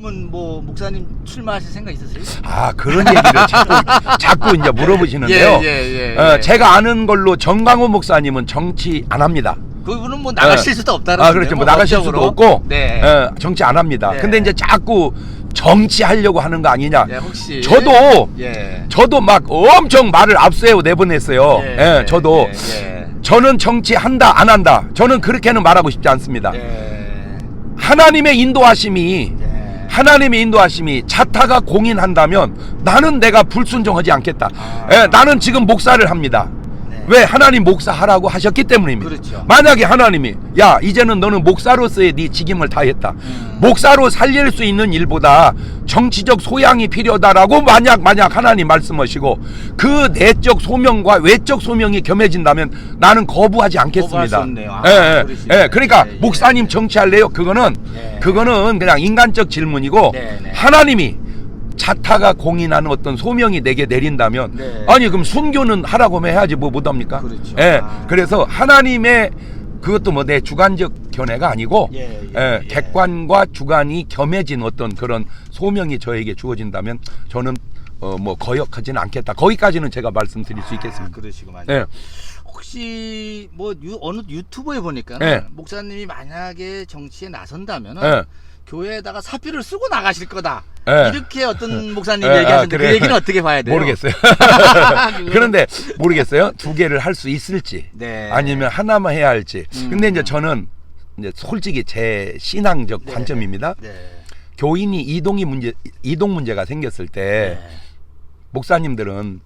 뭐 목사님 출마하실 생각 있으세요? 아, 그런 얘기를 자꾸 이제 물어보시는데요. 제가 아는 걸로 정광호 목사님은 정치 안 합니다. 그분은 뭐 나가실 수도 없다는. 아, 그렇죠. 뭐 나가실 수도 없고, 네. 정치 안 합니다. 네. 근데 이제 자꾸 정치하려고 하는 거 아니냐. 네, 혹시 저도 막 엄청 말을 앞세워 내보냈어요. 저도 저는 정치한다 안 한다. 저는 그렇게는 말하고 싶지 않습니다. 하나님의 인도하심이 자타가 공인한다면 나는 내가 불순종하지 않겠다. 나는 지금 목사를 합니다. 왜? 하나님 목사하라고 하셨기 때문입니다. 그렇죠. 만약에 하나님이 야 이제는 너는 목사로서의 네 직임을 다했다. 목사로 살릴 수 있는 일보다 정치적 소양이 필요하다라고 만약 하나님 말씀하시고 그 내적 소명과 외적 소명이 겸해진다면 나는 거부하지 않겠습니다. 그러니까 목사님 정치할래요? 그거는 그냥 인간적 질문이고 하나님이 자타가 공인하는 어떤 소명이 내게 내린다면 아니 그럼 순교는 하라고 해야지 뭐 못합니까? 그렇죠. 그래서 하나님의 그것도 뭐 내 주관적 견해가 아니고 객관과 주관이 겸해진 어떤 그런 소명이 저에게 주어진다면 저는 뭐 거역하지는 않겠다. 거기까지는 제가 말씀드릴 수 있겠습니다. 그러시구만요. 혹시 뭐 어느 유튜브에 보니까 목사님이 만약에 정치에 나선다면은 교회에다가 사표를 쓰고 나가실 거다. 이렇게 어떤 목사님이 얘기하는데 그 얘기는 어떻게 봐야 돼요? 모르겠어요. 그런데 모르겠어요. 두 개를 할 수 있을지 아니면 하나만 해야 할지. 근데 이제 저는 이제 솔직히 제 신앙적 관점입니다. 교인이 이동 문제가 생겼을 때 목사님들은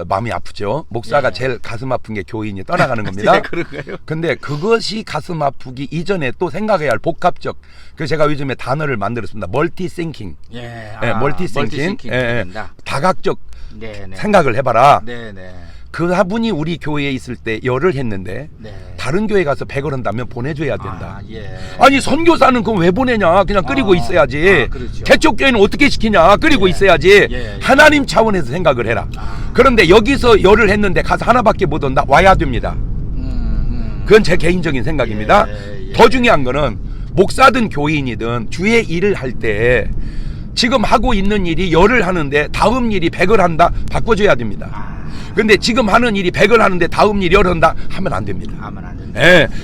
마음이 아프죠. 목사가 제일 가슴 아픈 게 교인이 떠나가는 겁니다. 그런가요? 근데 그것이 가슴 아프기 이전에 또 생각해야 할 복합적. 그래서 제가 요즘에 단어를 만들었습니다. 멀티싱킹. 멀티싱킹. 다각적 생각을 해봐라. 그분이 우리 교회에 있을 때 열을 했는데 다른 교회 가서 100을 한다면 보내줘야 된다. 아니 선교사는 그럼 왜 보내냐? 그냥 끓이고 있어야지. 그렇죠. 개척교회는 어떻게 시키냐? 끓이고 있어야지. 하나님 차원에서 생각을 해라. 그런데 여기서 열을 했는데 가서 하나밖에 못 온다? 와야 됩니다. 그건 제 개인적인 생각입니다. 더 중요한 거는 목사든 교인이든 주의 일을 할 때 지금 하고 있는 일이 열을 하는데 다음 일이 100을 한다? 바꿔줘야 됩니다. 근데 지금 하는 일이 100을 하는데 다음 일이 10을 한다? 하면 안 됩니다.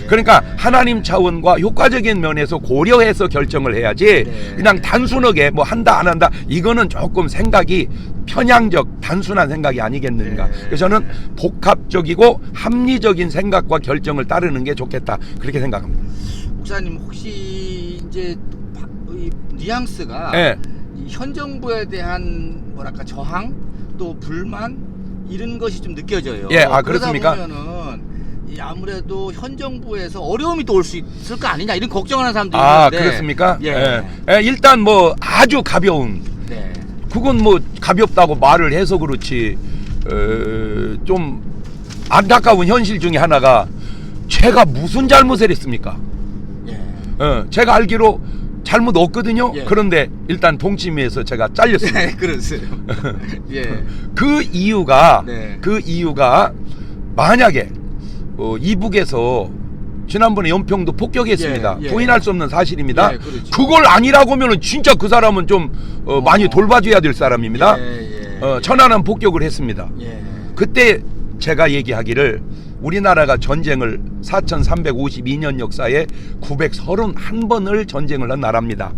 그러니까 하나님 차원과 효과적인 면에서 고려해서 결정을 해야지 그냥 단순하게 뭐 한다 안 한다 이거는 조금 생각이 편향적 단순한 생각이 아니겠는가. 그래서 저는 복합적이고 합리적인 생각과 결정을 따르는 게 좋겠다 그렇게 생각합니다. 목사님 혹시 이제 이 뉘앙스가 이 현 정부에 대한 뭐랄까 저항 또 불만 이런 것이 좀 느껴져요. 그렇습니까? 그러다 보면은 아무래도 현 정부에서 어려움이 또 올 수 있을 거 아니냐 이런 걱정하는 사람들이 있는데. 그렇습니까? 일단 뭐 아주 가벼운 그건 뭐 가볍다고 말을 해서 그렇지 좀 안타까운 현실 중에 하나가 제가 무슨 잘못을 했습니까? 제가 알기로 잘못 없거든요. 그런데 일단 동치미에서 제가 잘렸습니다. 그러세요. 그 이유가 만약에 이북에서 지난번에 연평도 폭격했습니다. 부인할 수 없는 사실입니다. 그걸 아니라고 하면은 진짜 그 사람은 좀 많이 돌봐줘야 될 사람입니다. 천안함 폭격을 했습니다. 그때 제가 얘기하기를 우리나라가 전쟁을 4352년 역사에 931번을 전쟁을 한 나라입니다.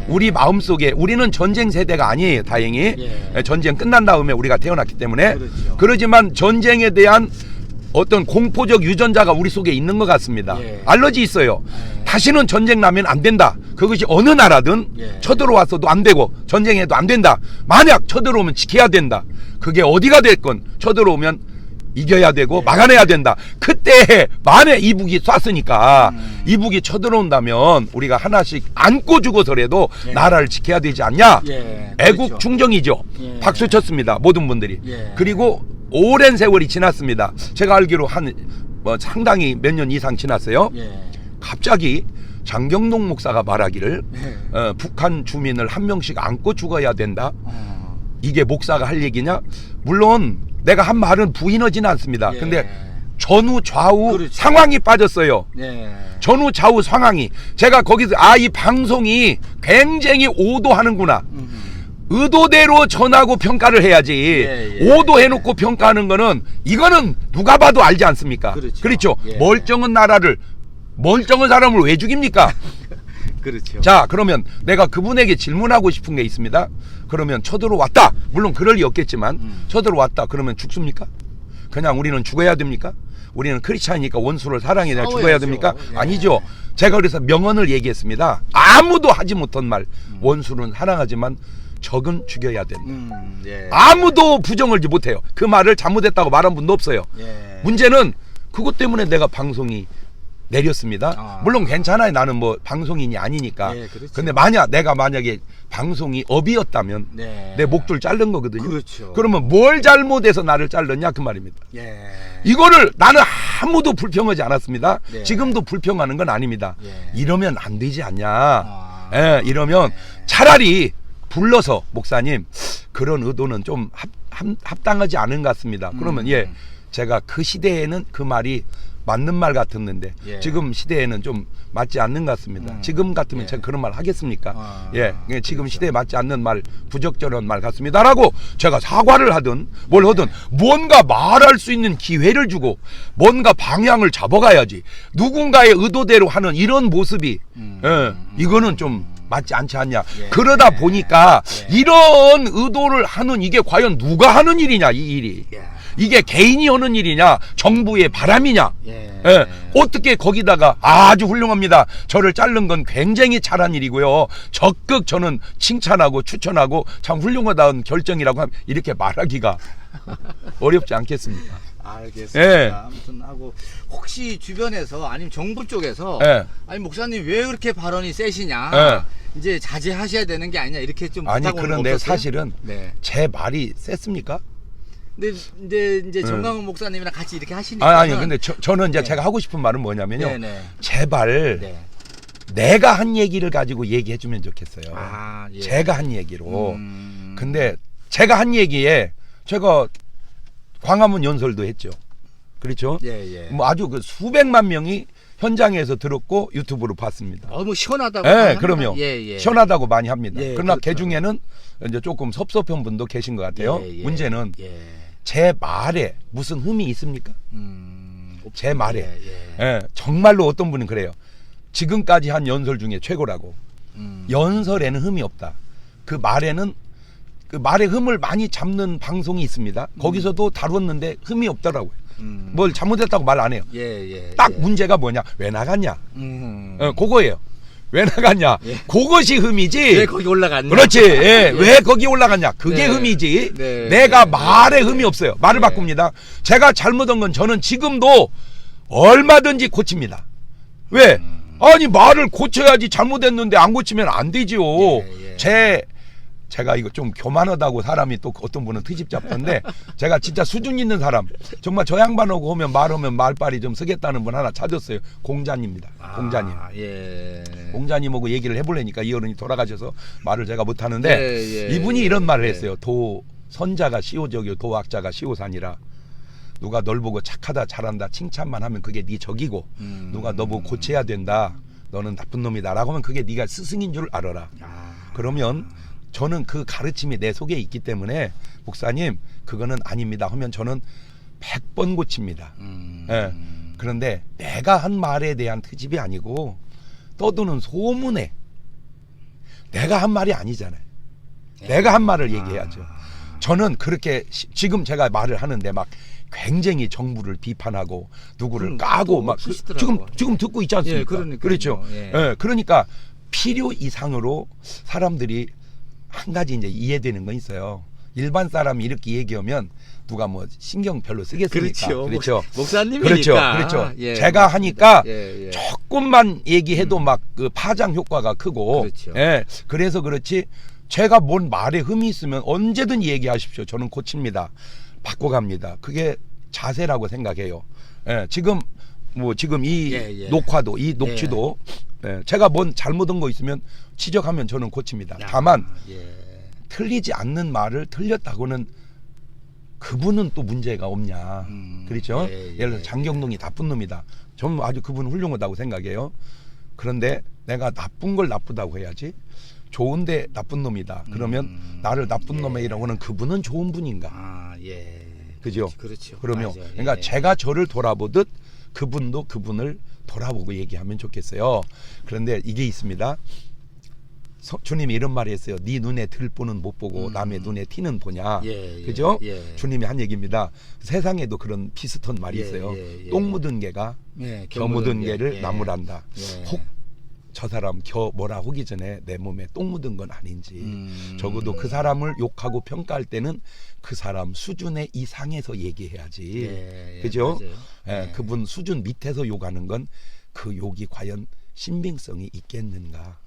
우리 마음속에 우리는 전쟁 세대가 아니에요. 다행히 전쟁 끝난 다음에 우리가 태어났기 때문에 그러지만 전쟁에 대한 어떤 공포적 유전자가 우리 속에 있는 것 같습니다. 알러지 있어요. 다시는 전쟁 나면 안 된다. 그것이 어느 나라든 쳐들어와서도 안 되고 전쟁해도 안 된다. 만약 쳐들어오면 지켜야 된다. 그게 어디가 됐건 쳐들어오면 이겨야 되고 막아내야 된다. 그때 만에 이북이 쐈으니까 이북이 쳐들어온다면 우리가 하나씩 안고 죽어서라도 나라를 지켜야 되지 않냐. 애국 충정이죠. 박수 쳤습니다. 모든 분들이. 그리고 오랜 세월이 지났습니다. 제가 알기로 뭐 상당히 몇 년 이상 지났어요. 갑자기 장경동 목사가 말하기를 북한 주민을 한 명씩 안고 죽어야 된다. 이게 목사가 할 얘기냐? 물론 내가 한 말은 부인하지는 않습니다. 근데 전후 좌우 그렇죠. 상황이 빠졌어요. 네. 전후 좌우 상황이. 제가 거기서 이 방송이 굉장히 오도하는구나. 의도대로 전하고 평가를 해야지. 예, 예. 오도해놓고 평가하는 거는 이거는 누가 봐도 알지 않습니까? 그렇죠. 예. 멀쩡한 나라를 멀쩡한 사람을 왜 죽입니까? 그렇죠. 자, 그러면 내가 그분에게 질문하고 싶은 게 있습니다. 그러면 쳐들어왔다. 물론 그럴 리 없겠지만 쳐들어왔다. 그러면 죽습니까? 그냥 우리는 죽어야 됩니까? 우리는 크리스찬이니까 원수를 사랑해야 죽어야 됩니까? 예. 아니죠. 제가 그래서 명언을 얘기했습니다. 아무도 하지 못한 말. 원수는 사랑하지만 적은 죽여야 된다. 예. 아무도 부정을 못해요. 그 말을 잘못했다고 말한 분도 없어요. 예. 문제는 그것 때문에 내가 방송이 내렸습니다. 물론 괜찮아요. 나는 뭐 방송인이 아니니까. 예, 그렇죠. 근데 내가 만약에 방송이 업이었다면 네. 내 목줄 자른 거거든요. 그렇죠. 그러면 뭘 잘못해서 나를 잘랐냐 그 말입니다. 예. 이거를 나는 아무도 불평하지 않았습니다. 네. 지금도 불평하는 건 아닙니다. 예. 이러면 안 되지 않냐. 예, 이러면 차라리 불러서 목사님 그런 의도는 좀 합당하지 않은 것 같습니다. 그러면 제가 그 시대에는 그 말이 맞는 말 같았는데 지금 시대에는 좀 맞지 않는 것 같습니다. 지금 같으면 제가 그런 말 하겠습니까? 지금 시대에 맞지 않는 말, 부적절한 말 같습니다라고 제가 사과를 하든 뭘 하든 뭔가 말할 수 있는 기회를 주고 뭔가 방향을 잡아가야지. 누군가의 의도대로 하는 이런 모습이 이거는 좀 맞지 않지 않냐. 그러다 보니까 이런 의도를 하는 이게 과연 누가 하는 일이냐, 이 일이. 이게 개인이 하는 일이냐, 정부의 바람이냐. 어떻게 거기다가 아주 훌륭합니다. 저를 자른 건 굉장히 잘한 일이고요. 적극 저는 칭찬하고 추천하고 참 훌륭하다는 결정이라고 하면 이렇게 말하기가 어렵지 않겠습니까? 알겠습니다. 아무튼 하고 혹시 주변에서 아니면 정부 쪽에서 아니 목사님 왜 그렇게 발언이 세시냐 이제 자제하셔야 되는 게 아니냐 이렇게 좀 아니 부탁 오는 거 그런데 없었어요? 사실은 제 말이 셌습니까? 근데 이제 정강훈 목사님이랑 같이 이렇게 하시니까 아니 근데 저는 이제 제가 하고 싶은 말은 뭐냐면요. 네네. 제발 내가 한 얘기를 가지고 얘기해 주면 좋겠어요. 제가 한 얘기로. 근데 제가 한 얘기에 제가 광화문 연설도 했죠. 그렇죠? 뭐 아주 그 수백만 명이 현장에서 들었고 유튜브로 봤습니다. 뭐 시원하다고. 그럼요. 시원하다고 많이 합니다. 그러나 그렇죠. 그 중에는 이제 조금 섭섭한 분도 계신 것 같아요. 문제는 제 말에 무슨 흠이 있습니까? 제 말에. 정말로 어떤 분은 그래요. 지금까지 한 연설 중에 최고라고. 연설에는 흠이 없다. 그 말에는 그 말의 흠을 많이 잡는 방송이 있습니다. 거기서도 다뤘는데 흠이 없더라고요. 뭘 잘못했다고 말 안 해요. 딱 문제가 뭐냐? 왜 나갔냐? 그거예요. 왜 나갔냐? 그것이 흠이지. 왜 거기 올라갔냐? 그렇지. 왜 거기 올라갔냐? 그게 흠이지. 내가 말에 흠이 없어요. 말을 바꿉니다. 제가 잘못한 건 저는 지금도 얼마든지 고칩니다. 왜? 아니 말을 고쳐야지. 잘못했는데 안 고치면 안 되지요. 제가 이거 좀 교만하다고 사람이 또 어떤 분은 트집 잡던데 제가 진짜 수준 있는 사람 정말 저 양반하고 오면 말하면 말빨이 좀 쓰겠다는 분 하나 찾았어요. 공자님입니다. 공자님. 공자님하고 얘기를 해보려니까 이 어른이 돌아가셔서 말을 제가 못하는데 이분이 이런 말을 했어요. 선자가 시오적이요 도학자가 시오산이라. 누가 널 보고 착하다 잘한다 칭찬만 하면 그게 네 적이고 누가 너 보고 고쳐야 된다 너는 나쁜 놈이다 라고 하면 그게 네가 스승인 줄 알아라. 그러면 저는 그 가르침이 내 속에 있기 때문에 목사님 그거는 아닙니다 하면 저는 100번 고칩니다. 그런데 내가 한 말에 대한 트집이 아니고 떠도는 소문에 내가 한 말이 아니잖아요. 내가 한 말을 얘기해야죠. 저는 그렇게 지금 제가 말을 하는데 막 굉장히 정부를 비판하고 누구를 까고 막 지금 듣고 있지 않습니까? 그렇죠. 그러니까 필요 이상으로 사람들이 한 가지 이제 이해되는 건 있어요. 일반 사람이 이렇게 얘기하면 누가 뭐 신경 별로 쓰겠습니까? 그렇죠. 목사님이니까. 그렇죠. 제가 하니까 조금만 얘기해도 막 그 파장 효과가 크고. 그래서 그렇지. 제가 뭔 말에 흠이 있으면 언제든 얘기하십시오. 저는 고칩니다. 바꿔갑니다. 그게 자세라고 생각해요. 지금 이 녹화도 이 녹취도 제가 뭔 잘못한 거 있으면 지적하면 저는 고칩니다. 다만 틀리지 않는 말을 틀렸다고는 그분은 또 문제가 없냐. 그렇죠? 예, 예를 들어 장경동이 나쁜 놈이다. 저는 아주 그분 훌륭하다고 생각해요. 그런데 내가 나쁜 걸 나쁘다고 해야지. 좋은데 나쁜 놈이다. 그러면 나를 나쁜 놈이라고 하는 그분은 좋은 분인가? 아, 예. 그죠? 그렇죠. 그러면 맞아요. 그러니까 예. 제가 저를 돌아보듯 그분도 그분을 돌아보고 얘기하면 좋겠어요. 그런데 이게 있습니다. 주님이 이런 말을 했어요. 네 눈에 들보는 못 보고 남의 눈에 티는 보냐. 예, 예, 그죠? 예. 주님이 한 얘기입니다. 세상에도 그런 비슷한 말이 예, 있어요. 예, 예. 똥 묻은 개가 예, 겨 묻은 게. 개를 예. 나무란다. 예. 혹 저 사람 겨 뭐라 하기 전에 내 몸에 똥 묻은 건 아닌지 적어도 그 사람을 욕하고 평가할 때는 그 사람 수준의 이상에서 얘기해야지. 예, 예, 그죠? 맞아요. 예, 예. 그분 수준 밑에서 욕하는 건 그 욕이 과연 신빙성이 있겠는가.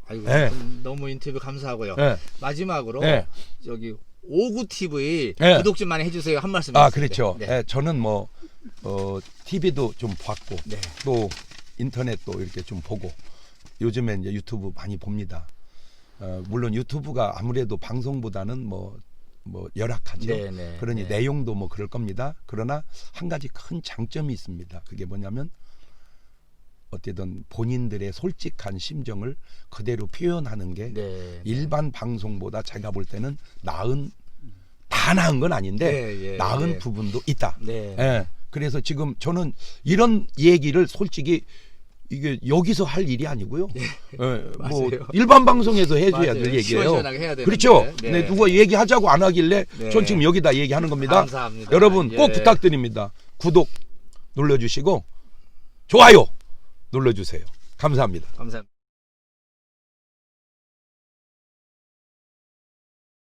아이고, 예. 너무 인터뷰 감사하고요. 예. 마지막으로 예. 저기 오구 TV 예. 구독 좀 많이 해주세요. 한 말씀. 아, 해주세요. 그렇죠. 네. 예, 저는 뭐 TV도 좀 봤고 네. 또 인터넷도 이렇게 좀 보고 요즘에 이제 유튜브 많이 봅니다. 물론 유튜브가 아무래도 방송보다는 뭐 열악하죠. 네, 네, 그러니 네. 내용도 뭐 그럴 겁니다. 그러나 한 가지 큰 장점이 있습니다. 그게 뭐냐면 어쨌든 본인들의 솔직한 심정을 그대로 표현하는 게 네. 일반 방송보다 제가 볼 때는 다 나은 건 아닌데 네, 예, 나은 네. 부분도 있다. 네. 예. 그래서 지금 저는 이런 얘기를 솔직히 이게 여기서 할 일이 아니고요. 뭐 맞아요. 일반 방송에서 해줘야 맞아요. 될 얘기예요. 시원시원하게 해야 되는데. 그렇죠. 네. 네, 누가 얘기하자고 안 하길래 네. 전 지금 여기다 얘기하는 겁니다. 감사합니다. 여러분 꼭 예. 부탁드립니다. 구독 눌러주시고 좋아요 눌러주세요. 감사합니다. 감사합니다.